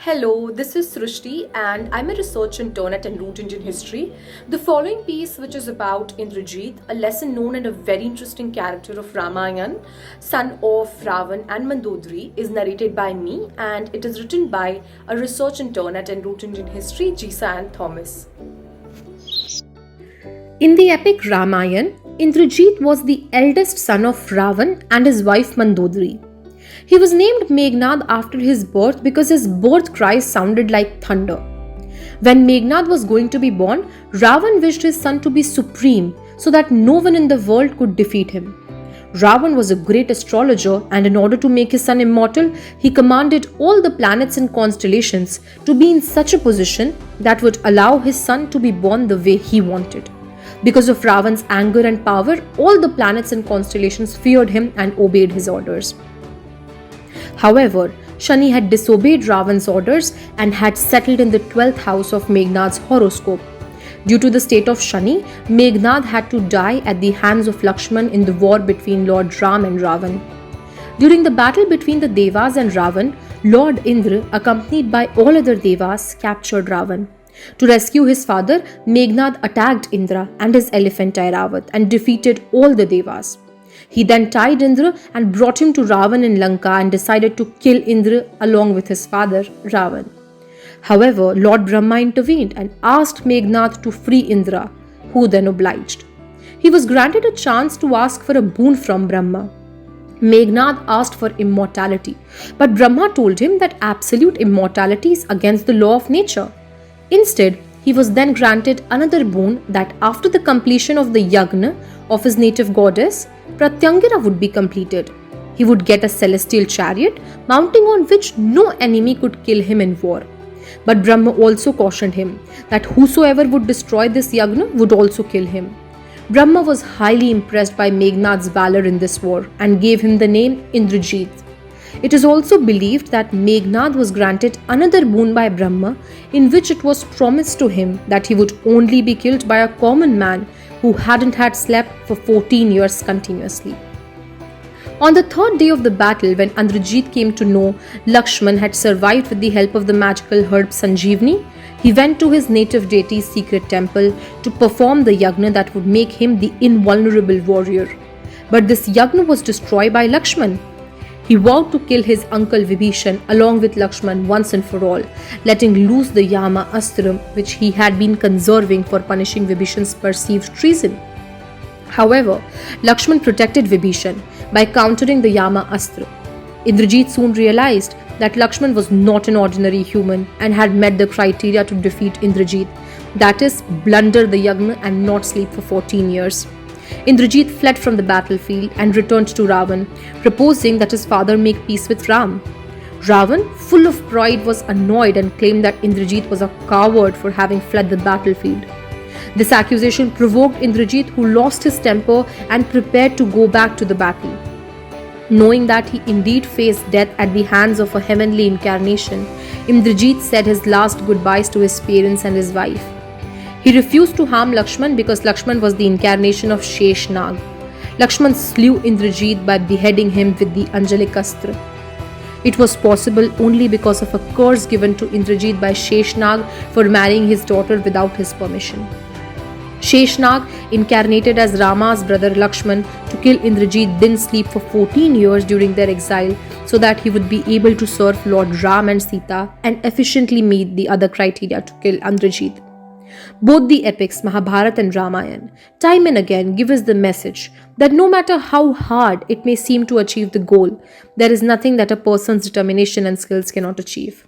Hello, this is Srishti and I'm a research intern at Root Indian History. The following piece, which is about Indrajit, a lesser known and a very interesting character of Ramayan, son of Ravan and Mandodari, is narrated by me and it is written by a research intern at Root Indian History, Jisa and Thomas. In the epic Ramayan, Indrajit was the eldest son of Ravan and his wife Mandodari. He was named Meghnad after his birth because his birth cries sounded like thunder. When Meghnad was going to be born, Ravan wished his son to be supreme so that no one in the world could defeat him. Ravan was a great astrologer, and in order to make his son immortal, he commanded all the planets and constellations to be in such a position that would allow his son to be born the way he wanted. Because of Ravan's anger and power, all the planets and constellations feared him and obeyed his orders. However, Shani had disobeyed Ravan's orders and had settled in the 12th house of Meghnad's horoscope. Due to the state of Shani, Meghnad had to die at the hands of Lakshman in the war between Lord Ram and Ravan. During the battle between the Devas and Ravan, Lord Indra, accompanied by all other Devas, captured Ravan. To rescue his father, Meghnad attacked Indra and his elephant Airavat and defeated all the Devas. He then tied Indra and brought him to Ravan in Lanka and decided to kill Indra along with his father, Ravan. However, Lord Brahma intervened and asked Meghnad to free Indra, who then obliged. He was granted a chance to ask for a boon from Brahma. Meghnad asked for immortality, but Brahma told him that absolute immortality is against the law of nature. Instead, he was then granted another boon that after the completion of the yagna of his native goddess, Pratyangara would be completed. He would get a celestial chariot, mounting on which no enemy could kill him in war. But Brahma also cautioned him that whosoever would destroy this yagna would also kill him. Brahma was highly impressed by Meghnad's valor in this war and gave him the name Indrajit. It is also believed that Meghnad was granted another boon by Brahma, in which it was promised to him that he would only be killed by a common man who hadn't had slept for 14 years continuously. On the third day of the battle, when Indrajit came to know Lakshman had survived with the help of the magical herb Sanjeevani, he went to his native deity's secret temple to perform the yagna that would make him the invulnerable warrior. But this yagna was destroyed by Lakshman. He vowed to kill his uncle Vibhishan along with Lakshman once and for all, letting loose the Yama Astram which he had been conserving for punishing Vibhishan's perceived treason. However, Lakshman protected Vibhishan by countering the Yama Astra. Indrajit soon realized that Lakshman was not an ordinary human and had met the criteria to defeat Indrajit, that is, blunder the yagna and not sleep for 14 years. Indrajit fled from the battlefield and returned to Ravan, proposing that his father make peace with Ram. Ravan, full of pride, was annoyed and claimed that Indrajit was a coward for having fled the battlefield. This accusation provoked Indrajit, who lost his temper and prepared to go back to the battle. Knowing that he indeed faced death at the hands of a heavenly incarnation, Indrajit said his last goodbyes to his parents and his wife. He refused to harm Lakshman because Lakshman was the incarnation of Shesh Nag. Lakshman slew Indrajit by beheading him with the Anjalik Astra. It was possible only because of a curse given to Indrajit by Shesh Nag for marrying his daughter without his permission. Shesh Nag, incarnated as Rama's brother Lakshman to kill Indrajit, didn't sleep for 14 years during their exile so that he would be able to serve Lord Ram and Sita and efficiently meet the other criteria to kill Indrajit. Both the epics, Mahabharata and Ramayana, time and again give us the message that no matter how hard it may seem to achieve the goal, there is nothing that a person's determination and skills cannot achieve.